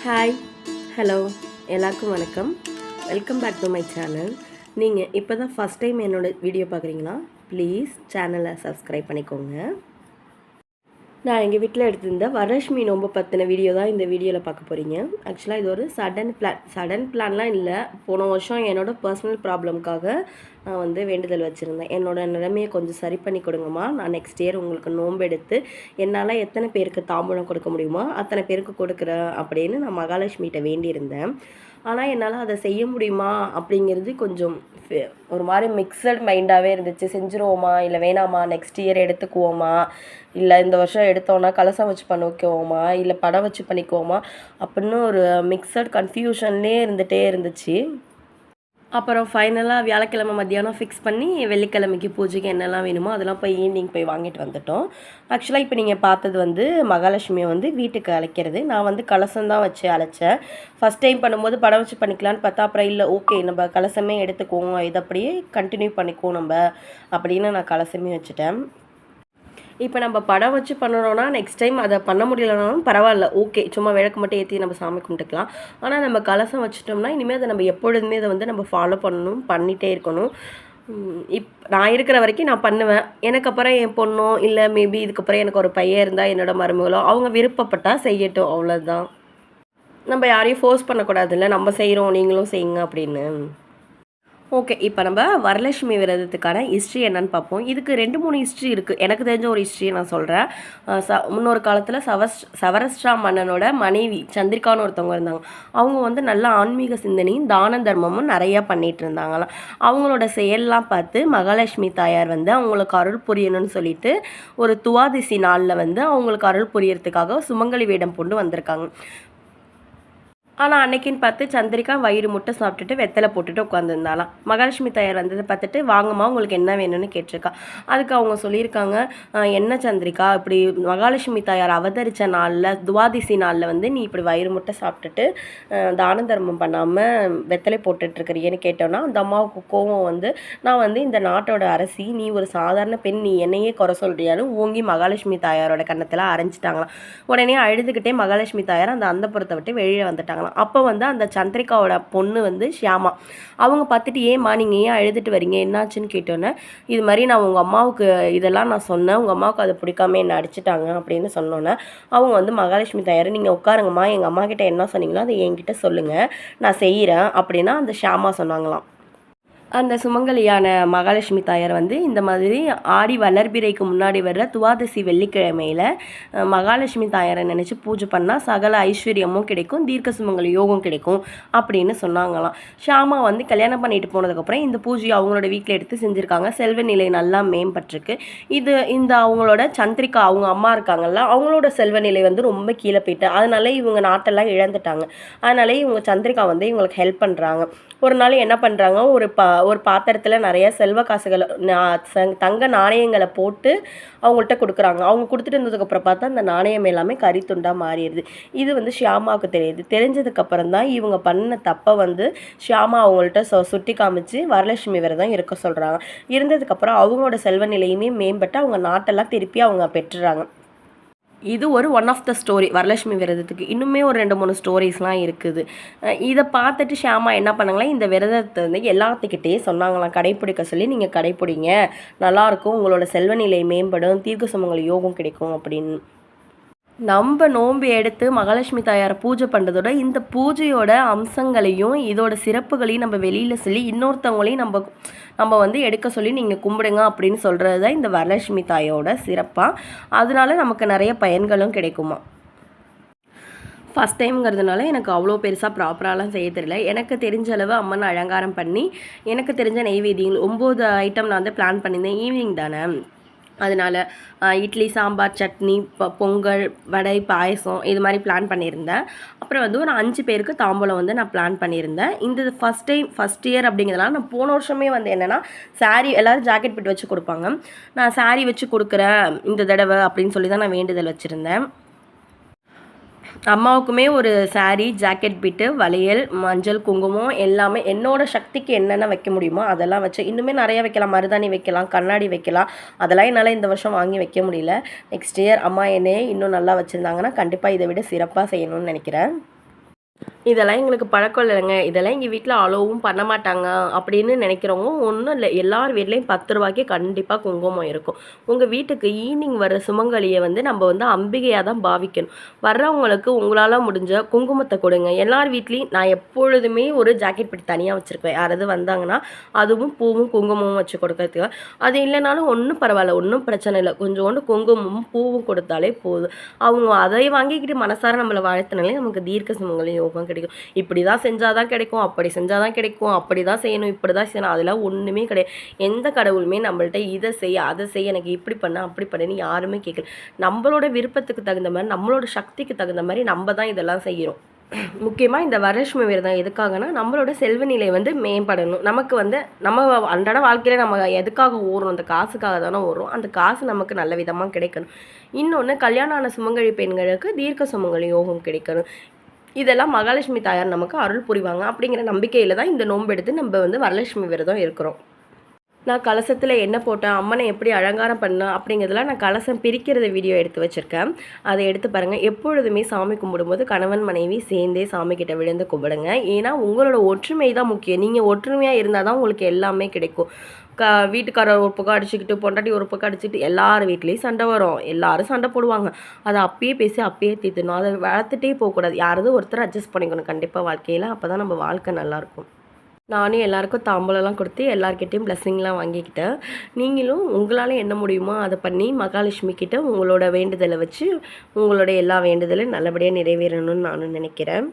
Hi hello எல்லாருக்கும் வணக்கம். Welcome back to my channel. நீங்கள் இப்போ தான் ஃபஸ்ட் டைம் என்னோடய வீடியோ பார்க்குறீங்களா? ப்ளீஸ் சேனலை சப்ஸ்கிரைப் பண்ணிக்கோங்க. நான் எங்கள் வீட்டில் எடுத்திருந்த வரலட்சுமி நோன்பு பற்றின வீடியோ தான் இந்த வீடியோவில் பார்க்க போகிறீங்க. ஆக்சுவலாக இது ஒரு சடன் பிளான்லாம் இல்லை. போன வருஷம் என்னோடய பர்சனல் ப்ராப்ளம்காக நான் வேண்டுதல் வச்சுருந்தேன். என்னோடய நிலைமையை கொஞ்சம் சரி பண்ணி கொடுங்கம்மா, நான் நெக்ஸ்ட் இயர் உங்களுக்கு நோன்பு எடுத்து என்னால் எத்தனை பேருக்கு தாம்பூலம் கொடுக்க முடியுமோ அத்தனை பேருக்கு கொடுக்குறேன் அப்படின்னு நான் மகாலட்சுமிகிட்ட வேண்டியிருந்தேன். ஆனால் என்னால் அதை செய்ய முடியுமா அப்படிங்கிறது கொஞ்சம் ஒரு மாதிரி மிக்சட் மைண்டாகவே இருந்துச்சு. செஞ்சுருவோமா இல்லை வேணாமா, நெக்ஸ்ட் இயர் எடுத்துக்குவோமா, இல்லை இந்த வருஷம் எடுத்தோன்னா கலசம் வச்சு பண்ணிக்குவோமா, இல்லை படம் வச்சு பண்ணிக்குவோமா அப்படின்னு ஒரு மிக்சட் கன்ஃபியூஷன்லேயே இருந்துகிட்டே இருந்துச்சு. அப்புறம் ஃபைனலாக வியாழக்கிழமை மத்தியானம் ஃபிக்ஸ் பண்ணி வெள்ளிக்கிழமைக்கு பூஜைக்கு என்னெல்லாம் வேணுமோ அதெல்லாம் போய் ஈவினிங் போய் வாங்கிட்டு வந்துட்டோம். ஆக்சுவலாக இப்போ நீங்கள் பார்த்தது மகாலட்சுமியை வீட்டுக்கு அழைக்கிறது. நான் கலசம் தான் வச்சு அழைச்சேன். ஃபஸ்ட் டைம் பண்ணும்போது படம் வச்சு பண்ணிக்கலான்னு பார்த்தா அப்புறம் இல்லை, ஓகே நம்ம கலசமே எடுத்துக்குவோம், இதை அப்படியே கண்டினியூ பண்ணிக்குவோம் நம்ம அப்படின்னு நான் கலசமே வச்சுட்டேன். இப்போ நம்ம படம் வச்சு பண்ணணும்னா நெக்ஸ்ட் டைம் அதை பண்ண முடியலனாலும் பரவாயில்ல, ஓகே சும்மா விளக்கு மட்டும் ஏற்றி நம்ம சாமி கும்பிட்டுக்கலாம். ஆனால் நம்ம கலசம் வச்சுட்டோம்னா இனிமேல் அதை நம்ம எப்பொழுதுமே அதை நம்ம ஃபாலோ பண்ணணும், பண்ணிகிட்டே இருக்கணும். நான் இருக்கிற வரைக்கும் நான் பண்ணுவேன். எனக்கு அப்புறம் என் பொண்ணோ இல்லை மேபி இதுக்கப்புறம் எனக்கு ஒரு பையன் இருந்தால் என்னோடய மருமகளோ அவங்க விருப்பப்பட்டால் செய்யட்டும், அவ்வளோதான். நம்ம யாரையும் ஃபோர்ஸ் பண்ணக்கூடாதுல்ல, நம்ம செய்கிறோம் நீங்களும் செய்யுங்க அப்படின்னு. ஓகே, இப்போ நம்ம வரலட்சுமி விரதத்துக்கான ஹிஸ்ட்ரி என்னன்னு பார்ப்போம். இதுக்கு 2-3 ஹிஸ்ட்ரி இருக்குது. எனக்கு தெரிஞ்ச ஒரு ஹிஸ்ட்ரியை நான் சொல்கிறேன். முன்னொரு காலத்தில் சவரஸ்ட்ரா மன்னனோட மனைவி சந்திரிகான்னு ஒருத்தவங்க இருந்தாங்க. அவங்க நல்ல ஆன்மீக சிந்தனையும் தான தர்மமும் நிறையா பண்ணிகிட்டு இருந்தாங்களாம். அவங்களோட செயல்லாம் பார்த்து மகாலட்சுமி தாயார் அவங்களுக்கு அருள் புரியணும்னு சொல்லிட்டு ஒரு துவாதிசி நாளில் அவங்களுக்கு அருள் புரியறதுக்காக சுமங்கலி வேடம் கொண்டு வந்திருக்காங்க. ஆனால் அன்னைக்குன்னு பார்த்து சந்திரிகா வயிறு முட்டை சாப்பிட்டுட்டு வெத்தலை போட்டுட்டு உட்காந்துருந்தாலாம். மகாலட்சுமி தாயார் வந்ததை பார்த்துட்டு வாங்கம்மா உங்களுக்கு என்ன வேணும்னு கேட்டிருக்கா. அதுக்கு அவங்க சொல்லியிருக்காங்க, என்ன சந்திரிகா இப்படி மகாலட்சுமி தாயார் அவதரித்த நாளில் துவாதிசி நாளில் நீ இப்படி வயிறு முட்டை சாப்பிட்டுட்டு தான தர்மம் பண்ணாமல் வெத்தலை போட்டுட்ருக்கிறியன்னு கேட்டோன்னா அந்த அம்மாவுக்கு கோவம் நான் இந்த நாட்டோட அரசி, நீ ஒரு சாதாரண பெண், நீ என்னையே குறை சொல்கிறியான்னு ஓங்கி மகாலட்சுமி தாயாரோட கன்னத்தில் அரைஞ்சிட்டாங்களாம். உடனே அழுதுகிட்டே மகாலட்சுமி தாயார் அந்த அந்தப்புறத்தை விட்டு வெளியே வந்துட்டாங்க. அப்போ அந்த சந்திரிகாவோட பொண்ணு ஷியாமா அவங்க பார்த்துட்டு, ஏம்மா நீங்கள் ஏன் அழுதுட்டு வரீங்க, என்னாச்சுன்னு கேட்டோன்னே, இது மாதிரி நான் உங்கள் அம்மாவுக்கு இதெல்லாம் நான் சொன்னேன், உங்கள் அம்மாவுக்கு அதை பிடிக்காம என்னை அடிச்சிட்டாங்க அப்படின்னு சொன்னோன்னே அவங்க மகாலட்சுமி தாயார் நீங்கள் உட்காருங்கம்மா, எங்கள் அம்மா கிட்ட என்ன சொன்னீங்களோ அதை என்கிட்ட சொல்லுங்கள், நான் செய்கிறேன் அப்படின்னா அந்த ஷியாமா சொன்னாங்களாம். அந்த சுமங்கலியான மகாலட்சுமி தாயார் இந்த மாதிரி ஆடி வளர்பிறைக்கு முன்னாடி வர்ற துவாதசி வெள்ளிக்கிழமையில் மகாலட்சுமி தாயாரை நினச்சி பூஜை பண்ணால் சகல ஐஸ்வர்யமும் கிடைக்கும், தீர்க்க சுமங்கலி யோகம் கிடைக்கும் அப்படின்னு சொன்னாங்களாம். ஷாமா கல்யாணம் பண்ணிட்டு போனதுக்கப்புறம் இந்த பூஜையை அவங்களோட வீட்டில் எடுத்து செஞ்சுருக்காங்க. செல்வ நிலை நல்லா மேம்பட்டிருக்கு. இந்த அவங்களோட சந்திரிகா அவங்க அம்மா இருக்காங்கல்ல, அவங்களோட செல்வ நிலை ரொம்ப கீழே போயிட்டு அதனால இவங்க நாட்டெல்லாம் இழந்துட்டாங்க. அதனால இவங்க சந்திரிகா இவங்களுக்கு ஹெல்ப் பண்ணுறாங்க. ஒரு நாள் என்ன பண்ணுறாங்க, ஒரு பாத்திரத்தில் நிறைய செல்வ காசுகளை தங்க நாணயங்களை போட்டு அவங்கள்ட்ட கொடுக்குறாங்க. அவங்க கொடுத்துட்டு இருந்ததுக்கப்புறம் பார்த்தா அந்த நாணயம் எல்லாமே கரித்துண்டாக மாறிடுது. இது ஷியாமாவுக்கு தெரியுது. தெரிஞ்சதுக்கப்புறம் தான் இவங்க பண்ண தப்பை ஷியாமா அவங்கள்ட்ட சுட்டி காமிச்சு வரலட்சுமி விரதம் இருக்க சொல்கிறாங்க. இருந்ததுக்கப்புறம் அவங்களோட செல்வ நிலையுமே மேம்பட்டு அவங்க நாட்டெல்லாம் திருப்பி அவங்க பெற்றுறாங்க. இது ஒரு one of the story Varalakshmi விரதத்துக்கு. இன்னுமே ஒரு 2-3 ஸ்டோரிஸ்லாம் இருக்குது. இதை பார்த்துட்டு ஷியாமா என்ன பண்ணாங்களா, இந்த விரதத்தை எல்லாத்துக்கிட்டே சொன்னாங்களாம், கடைப்பிடிக்க சொல்லி நீங்கள் கடைப்பிடிங்க, நல்லாயிருக்கும், உங்களோட செல்வ நிலை மேம்படும், தீர்க்க சுமங்கலி யோகம் கிடைக்கும் அப்படின்னு. நம்ம நோன்பு எடுத்து மகாலட்சுமி தாயாரை பூஜை பண்ணுறதோட இந்த பூஜையோட அம்சங்களையும் இதோட சிறப்புகளையும் நம்ம வெளியில் சொல்லி இன்னொருத்தவங்களையும் நம்ம எடுக்க சொல்லி நீங்கள் கும்பிடுங்க அப்படின்னு சொல்கிறது தான் இந்த வரலட்சுமி தாயோட சிறப்பாக. அதனால நமக்கு நிறைய பயன்களும் கிடைக்குமா. ஃபஸ்ட் டைம்ங்கிறதுனால எனக்கு அவ்வளோ பெருசாக ப்ராப்பராலாம் செய்ய தெரியல. எனக்கு தெரிஞ்ச அளவு அம்மனை அலங்காரம் பண்ணி எனக்கு தெரிஞ்ச நெய்வேத்தியங்கள் 9 ஐட்டம் நான் பிளான் பண்ணியிருந்தேன். ஈவினிங் தானே, அதனால் இட்லி, சாம்பார், சட்னி, பொங்கல், வடை, பாயசம் இது மாதிரி பிளான் பண்ணியிருந்தேன். அப்புறம் ஒரு 5 பேருக்கு தாம்பூலம் நான் பிளான் பண்ணியிருந்தேன். இந்த ஃபஸ்ட் இயர் அப்படிங்கிறதுனால நான் போன வருஷமே என்னென்னா சாரீ எல்லோரும் ஜாக்கெட் பிட் வச்சு கொடுப்பாங்க, நான் சாரீ வச்சு கொடுக்குறேன் இந்த தடவை அப்படின்னு சொல்லி தான் நான் வேண்டுதல் வச்சுருந்தேன். அம்மாவுக்குமே ஒரு சாரீ, ஜாக்கெட் பிட்டு, வளையல், மஞ்சள், குங்குமம் எல்லாமே என்னோடய சக்திக்கு என்னென்ன வைக்க முடியுமோ அதெல்லாம் வச்சு, இன்னுமே நிறையா வைக்கலாம், மருதாணி வைக்கலாம், கண்ணாடி வைக்கலாம். அதெல்லாம் என்னால் இந்த வருஷம் வாங்கி வைக்க முடியல. நெக்ஸ்ட் இயர் அம்மா என்னையே இன்னும் நல்லா வச்சுருந்தாங்கன்னா கண்டிப்பாக இதை விட சிறப்பாக செய்யணும்னு நினைக்கிறேன். இதெல்லாம் எங்களுக்கு பழக்கம் இல்லைங்க. இதெல்லாம் எங்க வீட்ல அலோவும் பண்ண மாட்டாங்க அப்படின்னு நினைக்கிறவங்க ஒண்ணும் இல்ல. எல்லார் வீட்லயும் ரூ. 10க்கு கண்டிப்பா குங்குமம் இருக்கும். உங்க வீட்டுக்கு ஈவ்னிங் வர சுமங்கலிய வந்து நம்ம வந்து அம்பிகையா தான் பாவிக்கணும். வர்றவங்களுக்கு உங்களால முடிஞ்ச குங்குமத்த கொடுங்க. எல்லார் வீட்லயும் நான் எப்பொழுதுமே ஒரு ஜாக்கெட் பெட்டி தனியா வச்சிருப்பேன். யாராவது வந்தாங்கன்னா, அதுவும் பூவும், குங்குமமும் வச்சு கொடுக்கறதுக்கு. அது இல்லனாலும் ஒண்ணும் பரவால்ல. ஒண்ணும் பிரச்சனை இல்ல. கொஞ்சோண்டு குங்குமமும், பூவும் கொடுத்தாலே போதும். அவங்க அதை வாங்கிக்கிட்டு மனசார நம்மள வாழ்த்துனாலே நமக்கு தீர்க்க சுமங்கலி யோகம் கிடைக்கும். இப்படி தான் செஞ்சா தான் கிடைக்கும், அப்படி செஞ்சா தான் கிடைக்கும், அப்படி தான் செய்யணும், இப்படி தான் செய்யணும். அதெல்லாம் ஒண்ணுமே கிடையாது. எந்த கடவுளுமே நம்மள்ட்ட இத செய், அத செய், எனக்கு இப்படி பண்ணு, அப்படி பண்ணுன்னு யாருமே கேட்கல. நம்மளோட விருப்பத்துக்கு தகுந்த மாரி, நம்மளோட சக்திக்கு தகுந்த மாரி நம்ம தான் இதெல்லாம் செய்யணும். முக்கியமா இந்த வரலட்சுமி விரதம் எதுக்காகன்னா, நம்மளோட செல்வ நிலை வந்து மேம்படணும். நமக்கு வந்து நம்ம அன்றாட வாழ்க்கையில நம்ம எதுக்காக ஓடுறோம்? அந்த காசுக்காக தானே ஓடுறோம். அந்த காசு நமக்கு நல்ல விதமா கிடைக்கணும். இன்னொன்னு கல்யாணம் ஆன சுமங்கலி பெண்களுக்கு தீர்க்க சுமங்கலி யோகம் கிடைக்கணும். இதெல்லாம் மகாலட்சுமி தாயார் நமக்கு அருள் புரிவாங்க அப்படிங்கிற நம்பிக்கையில தான் இந்த நோன்பு எடுத்து நம்ம வந்து வரலட்சுமி விரதம் இருக்கிறோம். நான் கலசத்தில் என்ன போட்டேன், அம்மனை எப்படி அலங்காரம் பண்ணேன் அப்படிங்கிறதெல்லாம் நான் கலசம் பிரிக்கிறத வீடியோ எடுத்து வச்சுருக்கேன். அதை எடுத்து பாருங்கள். எப்பொழுதுமே சாமி கும்பிடும்போது கணவன் மனைவி சேர்ந்தே சாமிக்கிட்ட விழுந்து கும்பிடுங்க. ஏன்னா உங்களோட ஒற்றுமை தான் முக்கியம். நீங்கள் ஒற்றுமையாக இருந்தால் தான் உங்களுக்கு எல்லாமே கிடைக்கும். வீட்டுக்காரர் ஒரு பக்கம் அடிச்சுக்கிட்டு, பொண்டாட்டி ஒரு பக்கம் அடிச்சுட்டு எல்லார் வீட்லேயும் சண்டை வரும். எல்லாரும் சண்டை போடுவாங்க. அதை அப்பயே பேசி அப்பயே தீர்த்துணும். அதை வளர்த்துட்டே போகக்கூடாது. யாராவது ஒருத்தர் அட்ஜஸ்ட் பண்ணிக்கணும் கண்டிப்பாக வாழ்க்கையில். அப்போ தான் நம்ம வாழ்க்கை நல்லாயிருக்கும். நானும் எல்லாருக்கும் தாம்பூலம்லாம் கொடுத்து எல்லார்கிட்டயும் பிளெஸ்ஸிங்லாம் வாங்கிக்கிட்டேன். நீங்களும் உங்களால் என்ன முடியுமோ அதை பண்ணி மகாலட்சுமி கிட்ட உங்களோட வேண்டுதலை வச்சு உங்களோட எல்லா வேண்டுதலும் நல்லபடியாக நிறைவேறணும்னு நானும் நினைக்கிறேன்.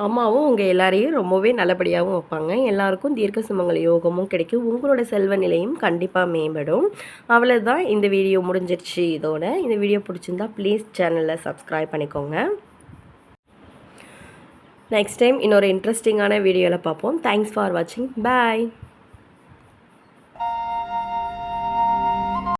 அம்மாவும் உங்கள் எல்லாரையும் ரொம்பவே நல்லபடியாகவும் வைப்பாங்க. எல்லாருக்கும் தீர்க்க சுமங்கலி யோகமும் கிடைக்கும். உங்களோட செல்வ நிலையும் கண்டிப்பாக மேம்படும். அவ்வளோதான், இந்த வீடியோ முடிஞ்சிருச்சு இதோட. இந்த வீடியோ பிடிச்சிருந்தா ப்ளீஸ் சேனலை சப்ஸ்கிரைப் பண்ணிக்கோங்க. நெக்ஸ்ட் டைம் இன்னொரு இன்ட்ரெஸ்டிங்கான வீடியோவில் பார்ப்போம். தேங்க்ஸ் ஃபார் வாட்சிங். பாய்.